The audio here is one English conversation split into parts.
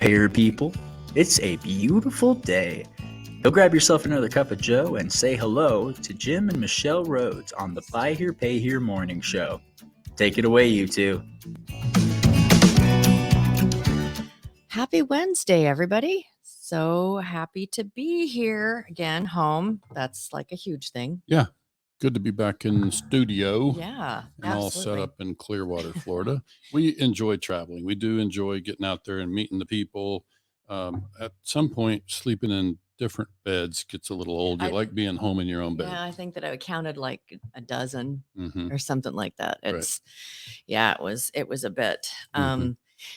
Here, people, it's a beautiful day. Go grab yourself another cup of joe and say hello to Jim and Michelle Rhodes on the Buy Here, Pay Here morning show. Take it away, you two. Happy Wednesday, everybody. So happy to be here again, home. That's like a huge thing. Yeah. Good to be back in the studio. Yeah, and all set up in Clearwater, Florida. We enjoy traveling. We do enjoy getting out there and meeting the people. At some point, sleeping in different beds gets a little old. You like being home in your own bed. Yeah, I think that I counted like a dozen Mhm. or something like that. Right. It was a bit.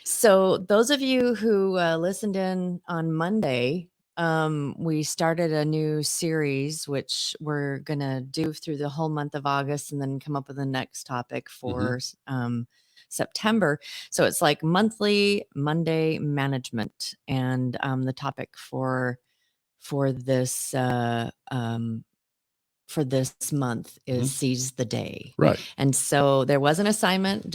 So those of you who listened in on Monday, we started a new series, which we're going to do through the whole month of August and then come up with the next topic for September. So it's like monthly Monday management. And the topic for this month is seize the day. Right. And so there was an assignment.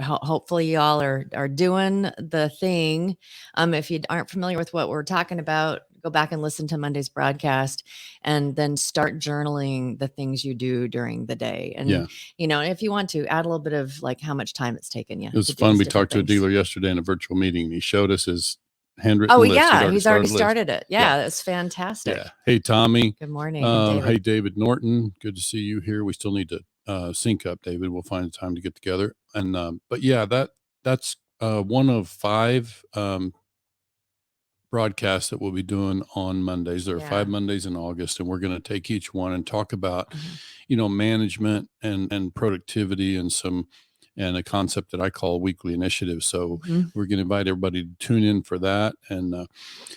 Hopefully y'all are doing the thing. If you aren't familiar with what we're talking about, go back and listen to Monday's broadcast and then start journaling the things you do during the day. And, if you want to add a little bit of like how much time it's taken you. It was fun. We talked to a dealer yesterday in a virtual meeting. He showed us his handwritten list. He's already started it. Yeah, that's fantastic. Yeah. Hey, Tommy. Good morning. David. Hey, David Norton. Good to see you here. We still need to sync up, David. We'll find time to get together. And but yeah, that's one of 5 broadcasts that we'll be doing on Mondays. There are 5 Mondays in August, and we're going to take each one and talk about, management and productivity and a concept that I call weekly initiatives. So we're going to invite everybody to tune in for that. And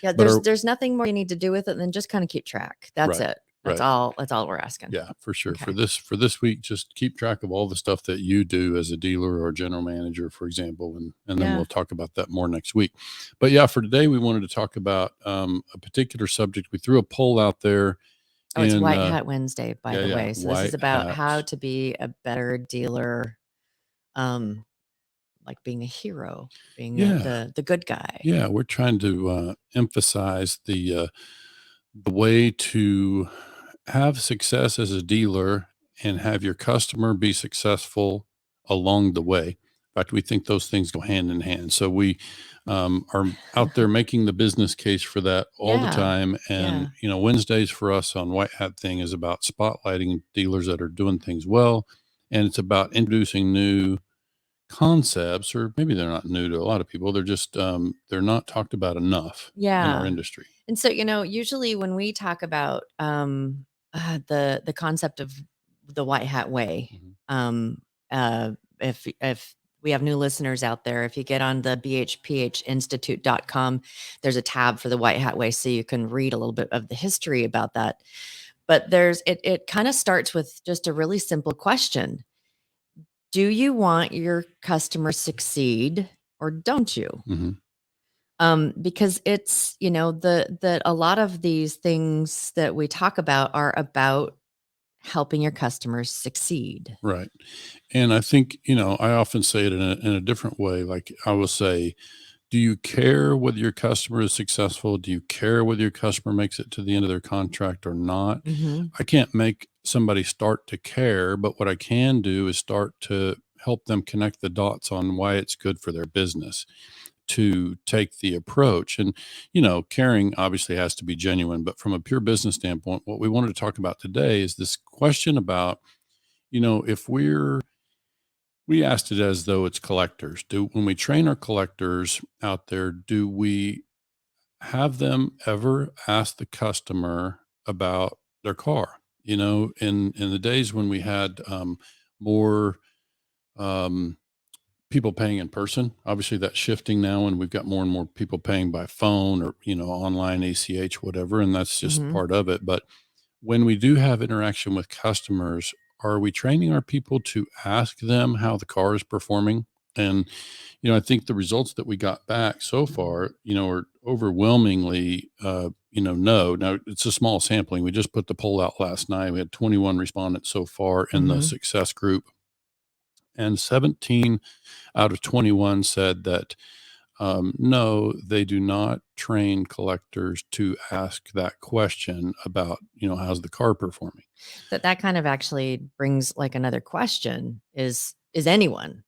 there's nothing more you need to do with it than just kind of keep track. That's it. That's all we're asking. Yeah, for sure. Okay. For this week, just keep track of all the stuff that you do as a dealer or a general manager, for example, and then we'll talk about that more next week. But yeah, for today, we wanted to talk about a particular subject. We threw a poll out there. It's White Hat Wednesday, by the way. So this is about how to be a better dealer, like being a hero, being the good guy. Yeah, we're trying to emphasize the way to have success as a dealer and have your customer be successful along the way. In fact, we think those things go hand in hand. So we are out there making the business case for that all the time. And, Wednesdays for us on White Hat Thing is about spotlighting dealers that are doing things well. And it's about introducing new concepts, or maybe they're not new to a lot of people. They're just, they're not talked about enough in our industry. And so, usually when we talk about the concept of the White Hat Way, if we have new listeners out there, if you get on the BHPHinstitute.com, there's a tab for the White Hat Way, so you can read a little bit of the history about that. But it kind of starts with just a really simple question. Do you want your customers to succeed or don't you? Because it's, that a lot of these things that we talk about are about helping your customers succeed. Right. And I think, I often say it in a different way. Like I will say, do you care whether your customer is successful? Do you care whether your customer makes it to the end of their contract or not? I can't make somebody start to care, but what I can do is start to help them connect the dots on why it's good for their business to take the approach. And, caring obviously has to be genuine, but from a pure business standpoint, what we wanted to talk about today is this question about, if we asked it as though it's collectors. When we train our collectors out there, do we have them ever ask the customer about their car? In the days when we had more people paying in person, obviously that's shifting now, and we've got more and more people paying by phone or online, ACH, whatever, and that's just part of it. But when we do have interaction with customers, are we training our people to ask them how the car is performing? And, I think the results that we got back so far, are overwhelmingly, no. Now it's a small sampling. We just put the poll out last night. We had 21 respondents so far in the success group, and 17 out of 21 said that No, they do not train collectors to ask that question about, how's the car performing? That kind of actually brings like another question is anyone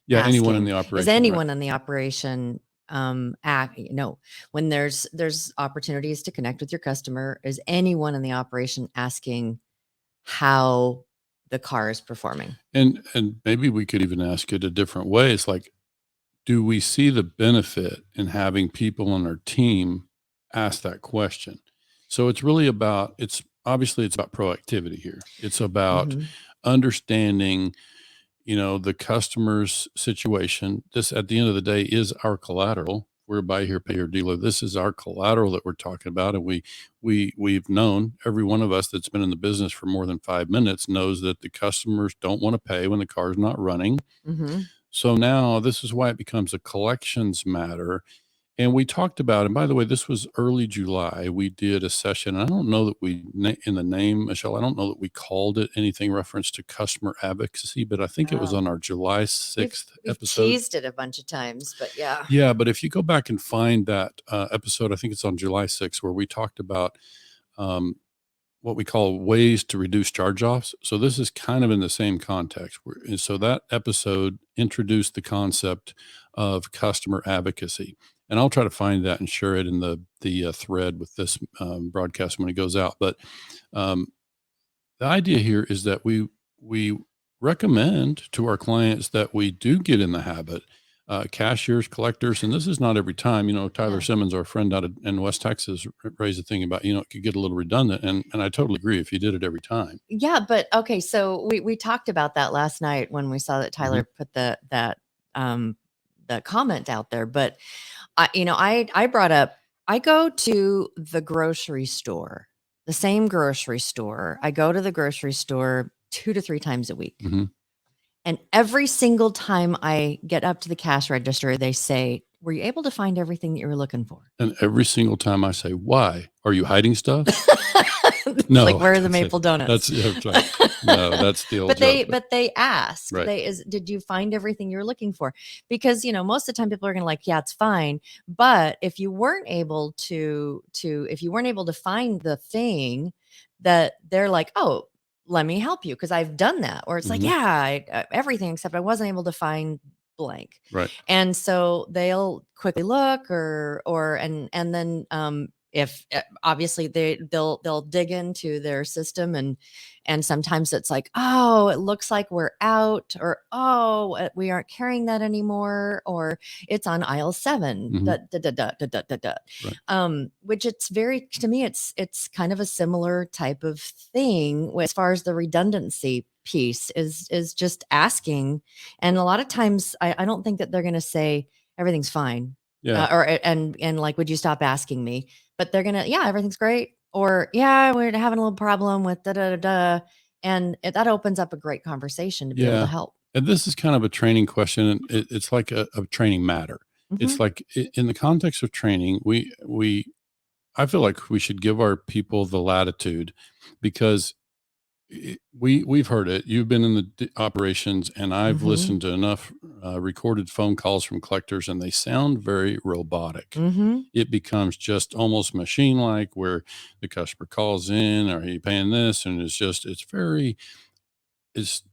Yeah, anyone in asking, the is operation, right? anyone in the operation when there's opportunities to connect with your customer, is anyone in the operation asking how the car is performing? And maybe we could even ask it a different way. It's like, do we see the benefit in having people on our team ask that question? So it's really about, it's about proactivity here. It's about Hmm. understanding, the customer's situation. This, at the end of the day, is our collateral. We're a buy here, pay here dealer. This is our collateral that we're talking about. And we've known, every one of us that's been in the business for more than 5 minutes knows that the customers don't want to pay when the car's not running. Hmm. So now this is why it becomes a collections matter. And we talked about, and by the way, this was early July. We did a session. I don't know that in the name, Michelle, I don't know that we called it anything reference to customer advocacy, but I think it was Oh, on our July 6th we've episode. teased it a bunch of times, but yeah. Yeah, but if you go back and find that episode, I think it's on July 6th, where we talked about um, what we call ways to reduce charge-offs. So this is kind of in the same context. And so that episode introduced the concept of customer advocacy. And I'll try to find that and share it in the thread with this broadcast when it goes out. But um, the idea here is that we recommend to our clients that we do get in the habit, cashiers, collectors, and this is not every time. Tyler Yeah. Simmons, our friend out in West Texas, raised a thing about, it could get a little redundant, and I totally agree if you did it every time. Yeah, but okay, so we talked about that last night when we saw that Tyler put the comment out there. But I brought up, I go to the grocery store, the same grocery store. I go to the grocery store 2 to 3 times a week. Mm-hmm. And every single time I get up to the cash register, they say, "Were you able to find everything that you were looking for?" And every single time I say, "Why? Are you hiding stuff?" It's No, like, where are the that's it. maple donuts? That's right. No, that's the old But joke. they ask, Right. did you find everything you're looking for? Because most of the time people are going to like, yeah, it's fine. But if you weren't able to find the thing, that they're like, oh, let me help you, because I've done that. Or it's like, Mhm. yeah, everything except I wasn't able to find blank. Right. And so they'll quickly look, and then if obviously they'll dig into their system, and sometimes it's like, oh, it looks like we're out, or oh, we aren't carrying that anymore, or it's on aisle 7, Mhm. da, da, da, da, da, da, da, da. Right. Which it's very, to me, it's kind of a similar type of thing as far as the redundancy piece is just asking. And a lot of times I don't think that they're going to say everything's fine. Yeah. And like, would you stop asking me? But they're gonna, yeah, everything's great, or yeah, we're having a little problem with da da da da, and that opens up a great conversation to be able to Yeah. help. And this is kind of a training question, and it's like a training matter. It's Mhm. like in the context of training, I feel like we should give our people the latitude, because we've heard it. You've been in the operations, and I've Mhm. listened to enough recorded phone calls from collectors, and they sound very robotic. Mhm. It becomes just almost machine like, where the customer calls in, "Are you paying this?" And it's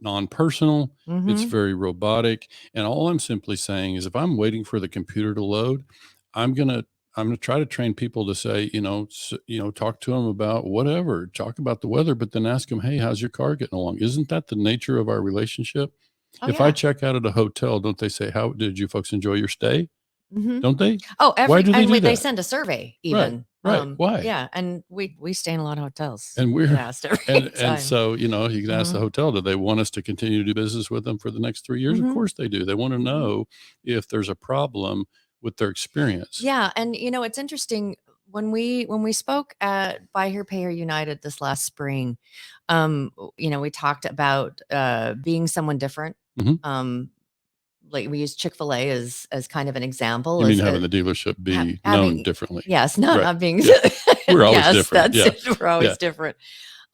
non-personal. It's Mhm. very robotic. And all I'm simply saying is, if I'm waiting for the computer to load, I'm going to I'm going to try to train people to say, talk to them about whatever, talk about the weather, but then ask them, "Hey, how's your car getting along?" Isn't that the nature of our relationship? Oh If I yeah. check out at a hotel, don't they say, "How did you folks enjoy your stay?" Mhm. Don't they? Oh, Why do they do they that? send a survey Right. even. Right. Why? Yeah, and we stay in a lot of hotels. And We get we're asked every and time. so, you can ask the Mhm. hotel, do they want us to continue to do business with them for the next 3 years? Of Mhm. course they do. They want to Mhm. know if there's a problem with their experience. Yeah, and it's interesting, when we spoke at Buy Here Pay Here United this last spring, we talked about being someone different. Mhm. Like, we use Chick-fil-A as kind of an example, You mean as having the dealership be known having, differently. yes, not Right. not being Yeah. We're always yes, different. that's Yeah. it. We're Yeah. always different.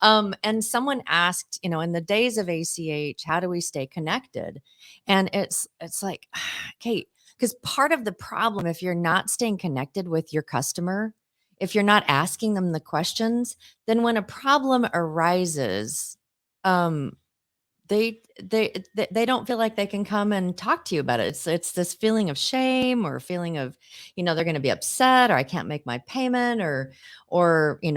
And someone asked, in the days of ACH, how do we stay connected? And it's like, Kate, Because part of the problem, if you're not staying connected with your customer, if you're not asking them the questions, then when a problem arises, um, they don't feel like they can come and talk to you about it. It's this feeling of shame or feeling of, they're going to be upset, or I can't make my payment, or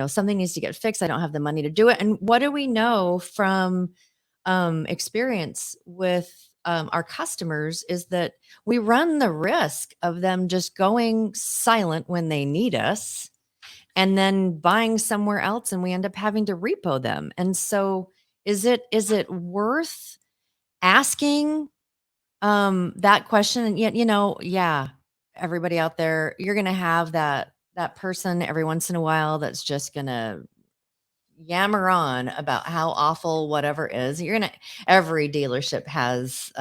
something needs to get fixed. I don't have the money to do it. And what do we know from experience with our customers is that we run the risk of them just going silent when they need us and then buying somewhere else, and we end up having to repo them. And so is it worth asking that question? And yet, yeah, everybody out there, you're going to have that person every once in a while that's just going to yammer on about how awful whatever is. Every dealership has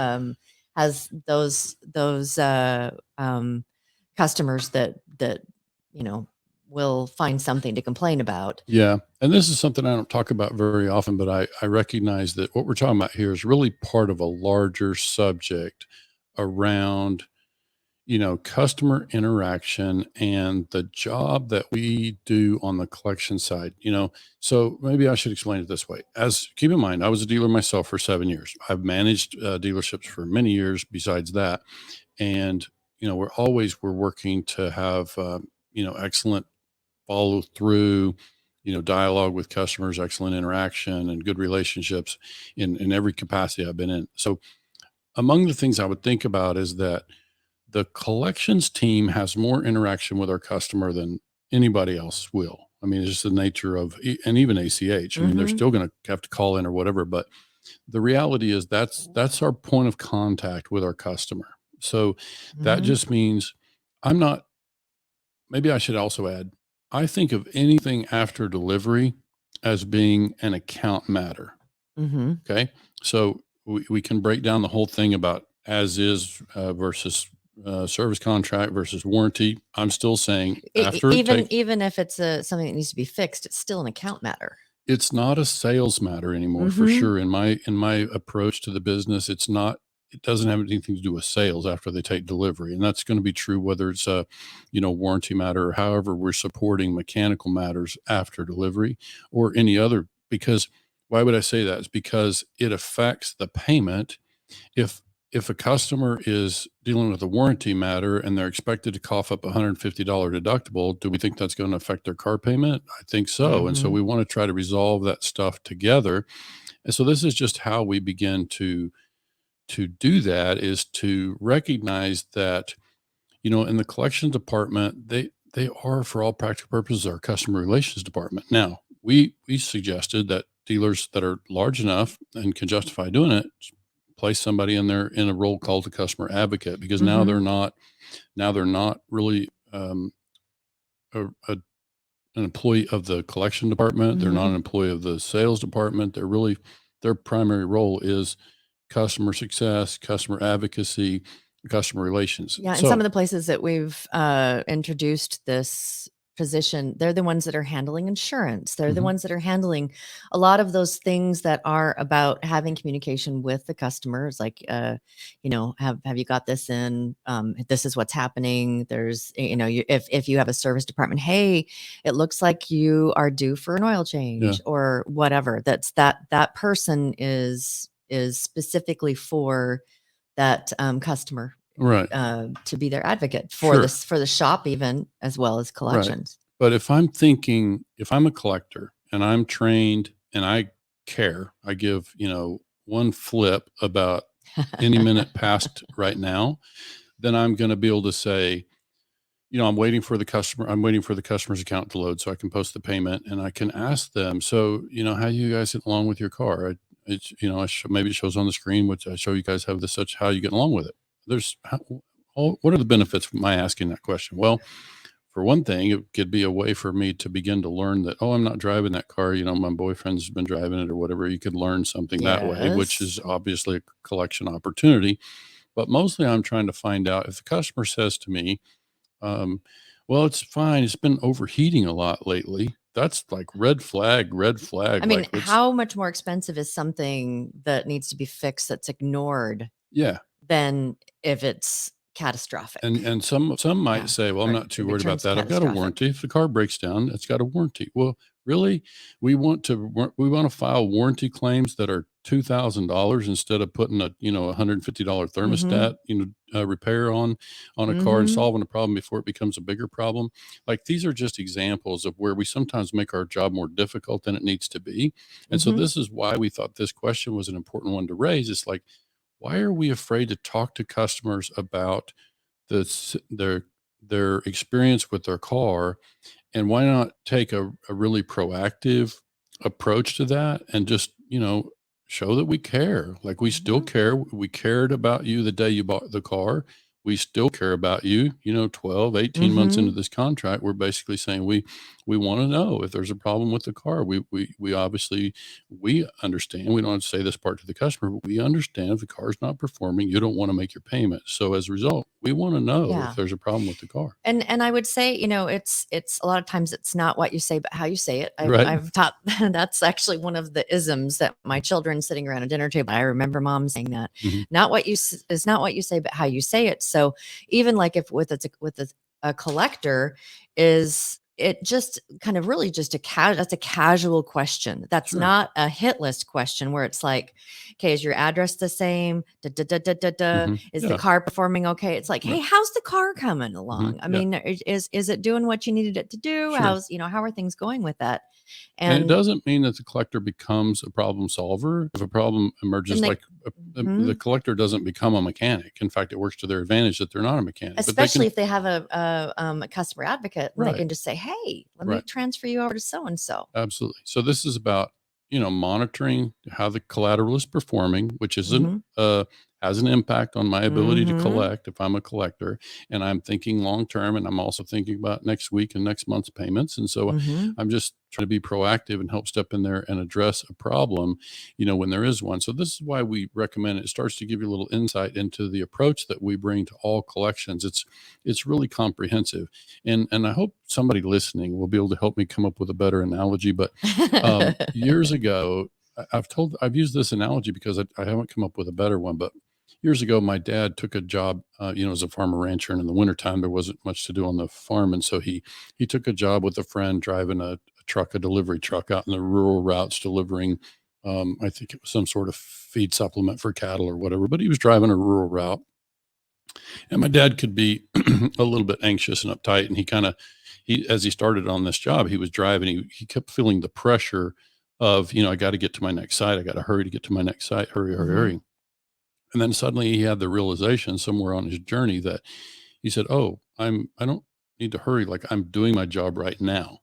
those customers that will find something to complain about. Yeah. And this is something I don't talk about very often, but I recognize that what we're talking about here is really part of a larger subject around, customer interaction and the job that we do on the collection side. So maybe I should explain it this way. Keep in mind, I was a dealer myself for 7 years. I've managed dealerships for many years besides that. And, we're working to have, excellent follow through, dialogue with customers, excellent interaction, and good relationships in every capacity I've been in. So among the things I would think about is that the collections team has more interaction with our customer than anybody else will. I mean, it's just the nature of, and even ACH. I mean, they're still going to have to call in or whatever, but the reality is that's our point of contact with our customer. So that just means maybe I should also add, I think of anything after delivery as being an account matter. Okay. So we can break down the whole thing about as is versus service contract versus warranty. I'm still saying even if it's something that needs to be fixed, it's still an account matter. It's not a sales matter anymore, for sure. In my approach to the business, it doesn't have anything to do with sales after they take delivery. And that's going to be true whether it's a, warranty matter or however we're supporting mechanical matters after delivery or any other. Because why would I say that? It's because it affects the payment. If a customer is dealing with a warranty matter and they're expected to cough up $150 deductible, do we think that's going to affect their car payment? I think so. And so we want to try to resolve that stuff together. And so this is just how we begin to do that, is to recognize that, in the collections department, they are, for all practical purposes, our customer relations department. Now, we suggested that dealers that are large enough and can justify doing it place somebody in a role called a customer advocate, because now they're not really an employee of the collection department. They're not an employee of the sales department. Their primary role is customer success, customer advocacy, customer relations. Yeah, and some of the places that we've introduced this position, they're the ones that are handling insurance. They're the ones that are handling a lot of those things that are about having communication with the customers. Like, have you got this in? This is what's happening. There's, if you have a service department, hey, it looks like you are due for an oil change or whatever. That person is specifically for that customer, right, to be their advocate for the shop, even as well as collections. Right. But if I'm a collector and I'm trained and I care, I give, one flip about any minute past right now, then I'm going to be able to say, I'm waiting for the customer's account to load so I can post the payment, and I can ask them, so, how you guys get along with your car? Maybe it shows on the screen, which I show you guys have this, such how you get along with it. What are the benefits of my asking that question? Well, for one thing, it could be a way for me to begin to learn that, I'm not driving that car. My boyfriend's been driving it or whatever. You could learn something that way, which is obviously a collection opportunity. But mostly I'm trying to find out if the customer says to me, well, it's fine, it's been overheating a lot lately. That's like red flag. I mean, how much more expensive is something that needs to be fixed that's ignored? Yeah. Than if it's catastrophic. And some might Yeah, say, well, I'm or not too it worried about turns that. I've got a catastrophic. warranty. If the car breaks down, it's got a warranty. Well, really, we want to file warranty claims that are $2,000 instead of putting a $150 Mm-hmm. thermostat repair on a car and Mm-hmm. solving a problem before it becomes a bigger problem. Like, these are just examples of where we sometimes make our job more difficult than it needs to be. And so Mm-hmm. this is why we thought this question was an important one to raise. It's like, why are we afraid to talk to customers about their experience with their car, and why not take a really proactive approach to that and just show that we care, like we still Mm-hmm. care. We cared about you the day you bought the car. We still care about you, 12, 18 months into Mm-hmm. this contract. We're basically saying we want to know if there's a problem with the car. We obviously, we understand. We don't have to say this part to the customer, but we understand if the car's not performing, you don't want to make your payment. So as a result, we want to know if Yeah. there's a problem with the car. And I would say, it's a lot of times it's not what you say, but how you say it. Right. I've taught that's actually one of the isms that my children sitting around a dinner table. I remember mom saying that. Mhm. Not what you is not what you say, but how you say it. So even like if a collector, is it just kind of really just that's a casual question. That's Sure. not a hit list question where it's like, okay, is your address the same? Da, da, da, da, da, da. Mhm. Is the Yeah. car performing okay? It's like, hey, Right. how's the car coming along? I Yeah. mean, is it doing what you needed it to do? Sure. How are things going with that? And it And doesn't mean that the collector becomes a problem solver. If a problem emerges, they, like Mhm. the collector doesn't become a mechanic. In fact, it works to their advantage that they're not a mechanic. But they especially can, if they have a customer advocate, and they right, can just say, hey, let me right, transfer you over to so and so. absolutely. So this is about monitoring how the collateral is performing, which isn't Mm-hmm. has an impact on my ability to Mm-hmm. collect if I'm a collector, and I'm thinking long term, and I'm also thinking about next week and next month's payments. And so Mm-hmm. I'm just trying to be proactive and help step in there and address a problem, when there is one. So this is why we recommend it. It starts to give you a little insight into the approach that we bring to all collections. It's really comprehensive, and I hope somebody listening will be able to help me come up with a better analogy. But years ago, I've used this analogy because I haven't come up with a better one. But years ago, my dad took a job, as a farmer rancher, and in the wintertime, there wasn't much to do on the farm. And so he took a job with a friend driving a delivery truck out in the rural routes, delivering, I think it was some sort of feed supplement for cattle or whatever, but he was driving a rural route. And my dad could be a little bit anxious and uptight. And as he started on this job, he was driving, he kept feeling the pressure of, I got to get to my next site. I got to hurry to get to my next site. Hurry, hurry, Mm-hmm. hurry. And then suddenly he had the realization somewhere on his journey that he said, oh, I don't need to hurry. Like, I'm doing my job right now.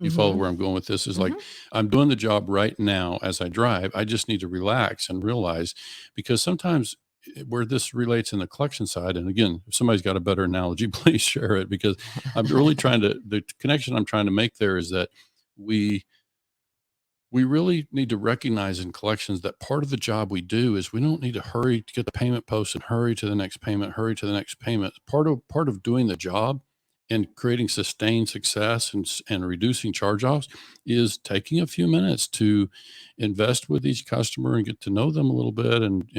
You follow Mm-hmm. where I'm going with this? Is like, Mm-hmm. I'm doing the job right now as I drive. I just need to relax and realize, because sometimes where this relates in the collection side, and again, if somebody's got a better analogy, please share it, because I'm really the connection I'm trying to make there is that we really need to recognize in collections that part of the job we do is we don't need to hurry to get the payment post and hurry to the next payment, hurry to the next payment. Part of doing the job and creating sustained success and reducing charge-offs is taking a few minutes to invest with each customer and get to know them a little bit, and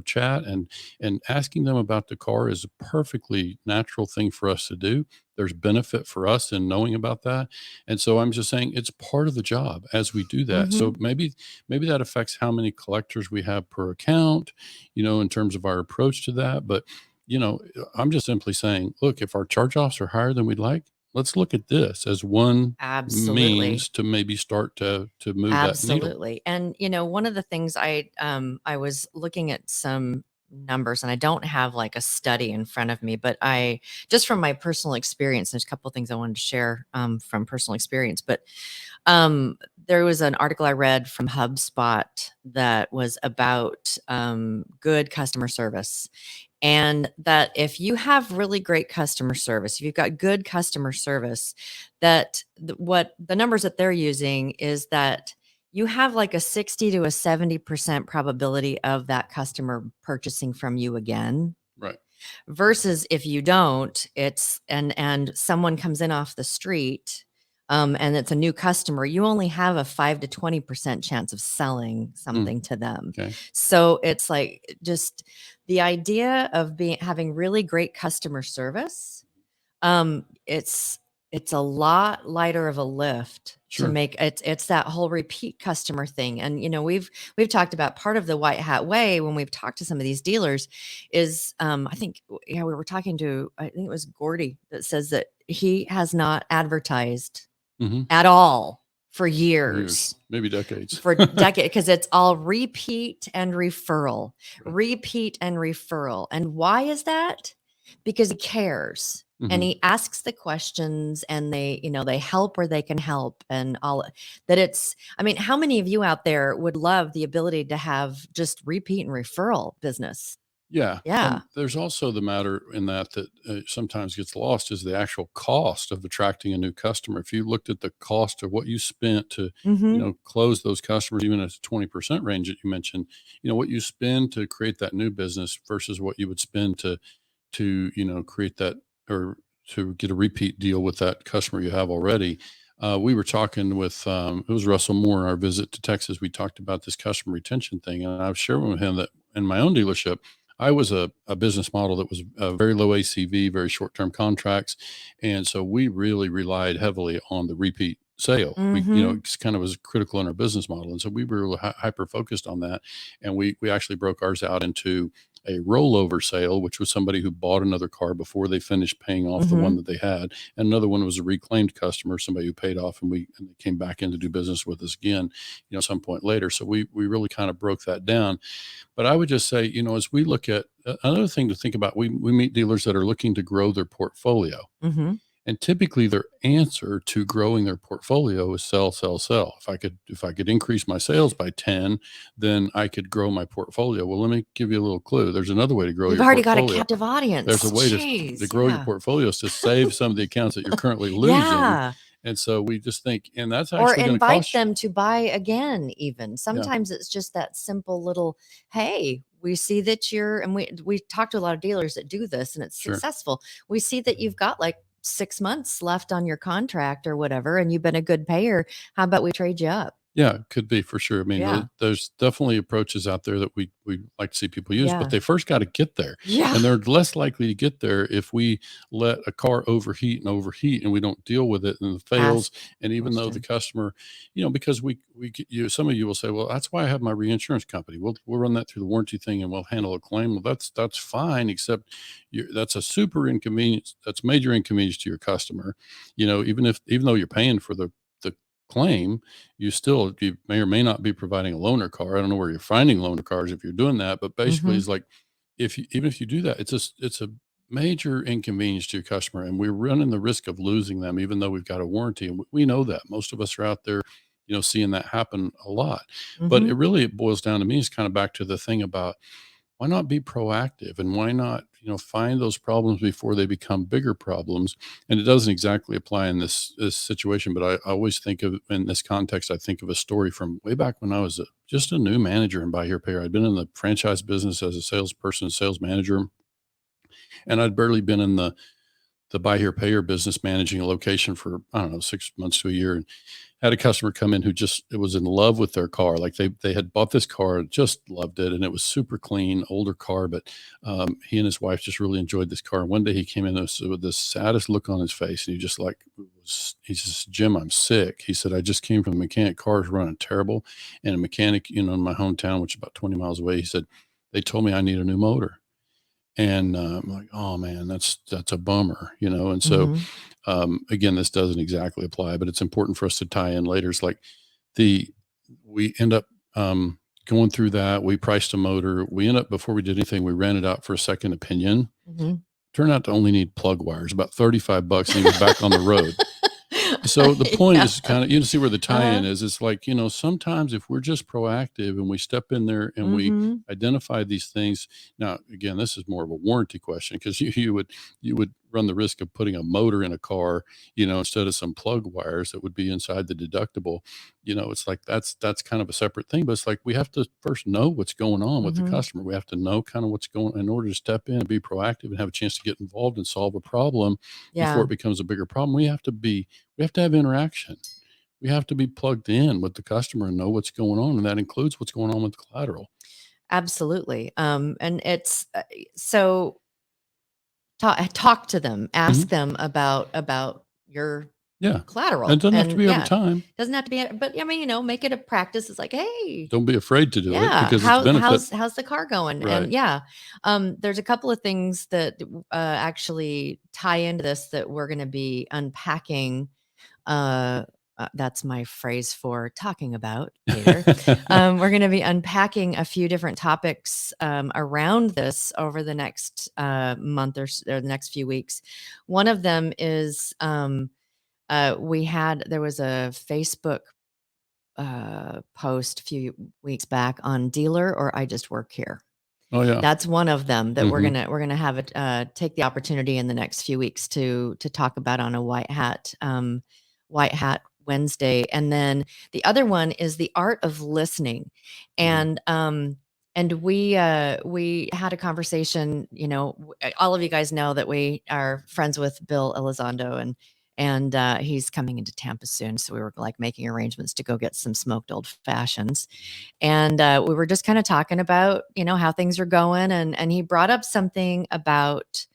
chat and asking them about the car is a perfectly natural thing for us to do. There's benefit for us in knowing about that. And so I'm just saying it's part of the job as we do that. Mm-hmm. So maybe that affects how many collectors we have per account, in terms of our approach to that. But I'm just simply saying, look, if our charge offs are higher than we'd like, let's look at this as one Absolutely. means to maybe start to move that needle. Absolutely. And one of the things I was looking at some numbers, and I don't have like a study in front of me, but I just from my personal experience, there's a couple of things I wanted to share from personal experience. But um there was an article I read from HubSpot that was about good customer service. And that if you have really great customer service, if you've got good customer service, that what the numbers that they're using is that you have like a 60 to a 70% probability of that customer purchasing from you again, Right. versus if you don't, it's and someone comes in off the street, and it's a new customer, you only have a 5 to 20% chance of selling Mm, something to them. okay. So it's like just the idea of having really great customer service, it's a lot lighter of a lift to Sure. make. It's that whole repeat customer thing. And we've talked about part of the white hat way when we've talked to some of these dealers is I think we were talking to, I think it was Gordy, that says that he has not advertised Hmm. at all for Years, years, maybe decades. for decades, because it's all repeat and referral, repeat and referral. And why is that? Because he cares and Mhm. he asks the questions, and they help where they can help, and all that. I mean, how many of you out there would love the ability to have just repeat and referral business? Yeah, Yeah. and there's also the matter in that sometimes gets lost is the actual cost of attracting a new customer. If you looked at the cost of what you spent to, Mm-hmm. close those customers, even at the 20% range that you mentioned, what you spend to create that new business versus what you would spend to create that or to get a repeat deal with that customer you have already. We were talking with it was Russell Moore in our visit to Texas. We talked about this customer retention thing, and I was sharing with him that in my own dealership, I was a business model that was very low ACV, very short term contracts, and so we really relied heavily on the repeat sale. Mm-hmm. It's kind of was critical in our business model, and so we were hyper focused on that, and we actually broke ours out into a rollover sale, which was somebody who bought another car before they finished paying off the Mm-hmm. one that they had. And another one was a reclaimed customer, somebody who paid off and they came back in to do business with us again, some point later. So we really kind of broke that down. But I would just say, as we look at another thing to think about, we meet dealers that are looking to grow their portfolio. Mm-hmm. And typically their answer to growing their portfolio is sell, sell, sell. If I could increase my sales by 10, then I could grow my portfolio. Well, let me give you a little clue. There's another way to grow You've your already got a portfolio. captive audience. There's a way to Jeez, grow your yeah. portfolio is to save some of the accounts that you're currently losing. Yeah. And so we just think, and that's Or actually going to invite cost you. them to buy again. Even sometimes it's just that simple little, hey, we see that and we talk to a lot of dealers that do this, and it's Sure. successful. We see that you've got like 6 months left on your contract or whatever, and you've been a good payer. How about we trade you up? Yeah, it could be for sure. I mean, Yeah. there's definitely approaches out there that we like to see people use, Yeah. but they first got to get there. Yeah. And they're less likely to get there if we let a car overheat and we don't deal with it and it fails. And even though the customer, because some of you will say, well, that's why I have my reinsurance company. We'll run that through the warranty thing and we'll handle a claim. Well, that's fine, except that's a super inconvenience. That's major inconvenience to your customer. Even though you're paying for the claim, you may or may not be providing a loaner car. I don't know where you're finding loaner cars if you're doing that, but basically it's like even if you do that, it's a major inconvenience to your customer, and we're running the risk of losing them, even though we've got a warranty, and we know that most of us are out there, seeing that happen a lot. But it boils down to me is kind of back to the thing about why not be proactive and why not find those problems before they become bigger problems. And it doesn't exactly apply in this situation, but I always think of, in this context, I think of a story from way back when I was just a new manager in Buy Here Pay Here. I'd been in the franchise business as a salesperson, sales manager, and I'd barely been in the Buy Here Pay Here business managing a location for, I don't know, 6 months to a year. And had a customer come in who just was in love with their car. Like they had bought this car and just loved it, and it was super clean, older car. But he and his wife just really enjoyed this car. And one day he came in with the saddest look on his face, and he says, "Jim, I'm sick." He said, "I just came from the mechanic. Car's running terrible, and a mechanic, in my hometown, which is about 20 miles away." He said, "They told me I need a new motor." And I'm like, "Oh man, that's a bummer," And so again, this doesn't exactly apply, but it's important for us to tie in later. It's like we end up going through that. We priced a motor. We end up, before we did anything, we ran it out for a second opinion. Turned out to only need plug wires, about $35, and he was back on the road. So the point is kind of, you see where the tie-in is. It's like, sometimes if we're just proactive and we step in there and we identify these things. Now, again, this is more of a warranty question, because you would run the risk of putting a motor in a car, instead of some plug wires that would be inside the deductible. It's like, that's kind of a separate thing, but it's like, we have to first know what's going on with the customer. We have to know kind of what's going in order to step in and be proactive and have a chance to get involved and solve a problem before it becomes a bigger problem. We have to have interaction. We have to be plugged in with the customer and know what's going on. And that includes what's going on with the collateral. Absolutely. And it's so talk to them, ask them about your Yeah. collateral. And it doesn't have to And be every yeah, time. doesn't have to be, but I mean, make it a practice. It's like, hey, Don't be afraid to do it yeah, because it's benefit. how's the car going? Right. And yeah, there's a couple of things that actually tie into this that we're going to be unpacking. Uh, that's my phrase for talking about later. We're going to be unpacking a few different topics around this over the next month or the next few weeks. One of them is there was a Facebook post a few weeks back on dealer or I just work here. Oh yeah. That's one of them that we're Mhm. gonna have it take the opportunity in the next few weeks to talk about on a White Hat Wednesday. And then the other one is the art of listening. Mhm. And we had a conversation, all of you guys know that we are friends with Bill Elizondo, and he's coming into Tampa soon. So we were like making arrangements to go get some smoked old fashions. And we were just kind of talking about, how things are going. And he brought up something about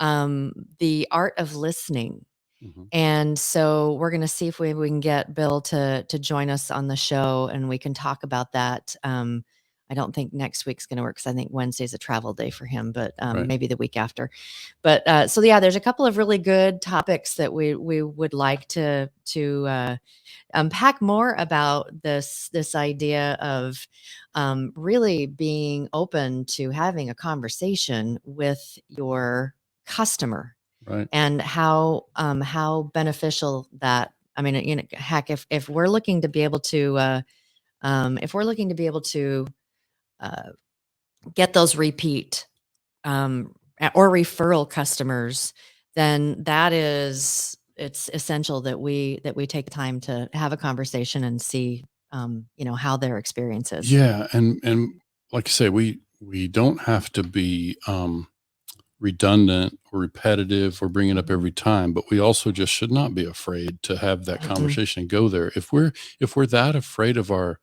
the art of listening. Mhm. And so we're going to see if we can get Bill to join us on the show and we can talk about that. I don't think next week's going to work because I think Wednesday's a travel day for him, but Right. maybe the week after. But so yeah, there's a couple of really good topics that we would like to unpack more about this idea of really being open to having a conversation with your customer Right. and how beneficial that. I mean, heck, if we're looking to be able to uh, get those repeat or referral customers, then it's essential that we take time to have a conversation and see how their experience is. Yeah, and like I say, we don't have to be redundant or repetitive or bring it up every time, but we also just should not be afraid to have that Mm-mm. conversation and go there. If we're that afraid of our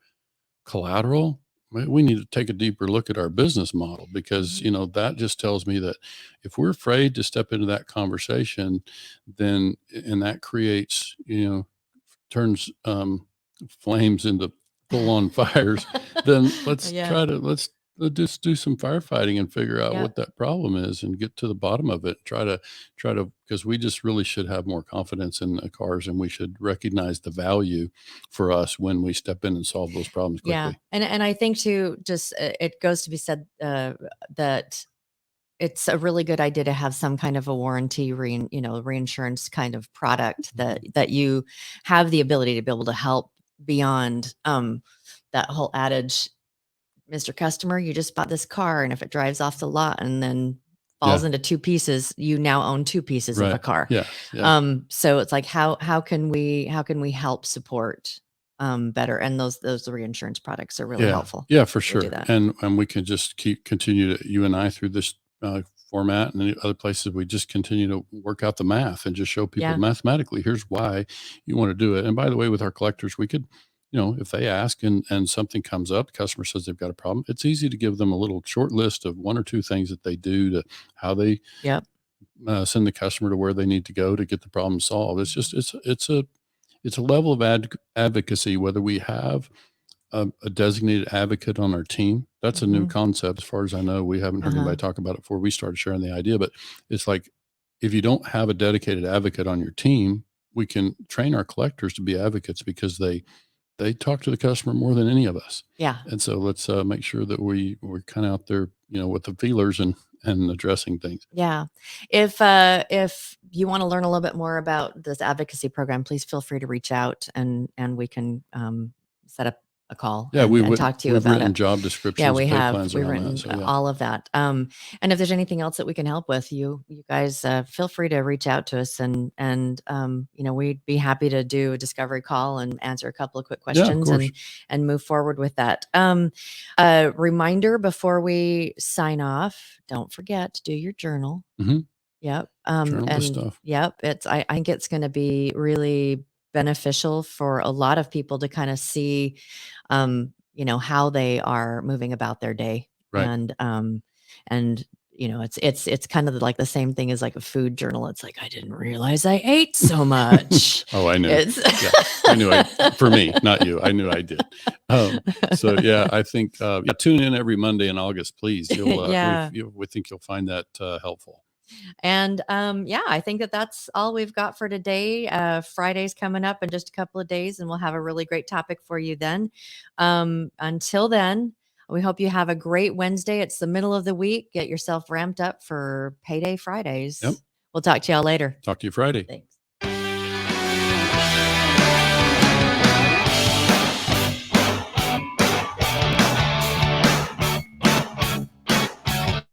collateral, we need to take a deeper look at our business model because that just tells me that if we're afraid to step into that conversation, then and that creates turns flames into full on fires, then Yeah. let's just do some firefighting and figure out Yeah. what that problem is and get to the bottom of it. Try to because we just really should have more confidence in the cars and we should recognize the value for us when we step in and solve those problems Yeah. quickly. And I think too, just it goes to be said that it's a really good idea to have some kind of a warranty, reinsurance kind of product that you have the ability to be able to help beyond that whole adage, Mr. Customer, you just bought this car, and if it drives off the lot and then falls Yeah. into two pieces, you now own two pieces of a Right. car. Yeah. Yeah. So it's like how can we help support better? And those reinsurance products are really Yeah. helpful. Yeah, for We do sure. that. And we can just continue to you and I through this format and any other places. We just continue to work out the math and just show people Yeah. mathematically, here's why you want to do it. And by the way, with our collectors, we could, if they ask and something comes up, the customer says they've got a problem. It's easy to give them a little short list of one or two things that they do to how they Yep. send the customer to where they need to go to get the problem solved. It's just it's a level of advocacy, whether we have a designated advocate on our team. That's a new Mhm. concept. As far as I know, we haven't heard Uh-huh. anybody talk about it before we started sharing the idea, but it's like, if you don't have a dedicated advocate on your team, we can train our collectors to be advocates because they talk to the customer more than any of us. Yeah. And so let's make sure that we're kind of out there, with the feelers and addressing things. Yeah. If you want to learn a little bit more about this advocacy program, please feel free to reach out and we can set up a call Yeah, and talk to you we've about written it. job Yeah, descriptions, we pay have. plans We've around that. written So yeah. all of that. And if there's anything else that we can help with, you guys feel free to reach out to us and we'd be happy to do a discovery call and answer a couple of quick Yeah, of questions course. and move forward with that. Reminder before we sign off, don't forget to do your journal. Mhm. Yep. Journal this And stuff. yep, I think it's going to be really beneficial for a lot of people to kind of see, how they are moving about their day. Right. And it's kind of like the same thing as like a food journal. It's like, I didn't realize I ate so much. Oh, I knew. It's Yeah, I knew. For me, not you. I knew I did. So yeah, I think tune in every Monday in August, please. Yeah. We think you'll find that helpful. And I think that's all we've got for today. Friday's coming up in just a couple of days, and we'll have a really great topic for you then. Until then, we hope you have a great Wednesday. It's the middle of the week. Get yourself ramped up for Payday Fridays. Yep. We'll talk to y'all later. Talk to you Friday. Thanks.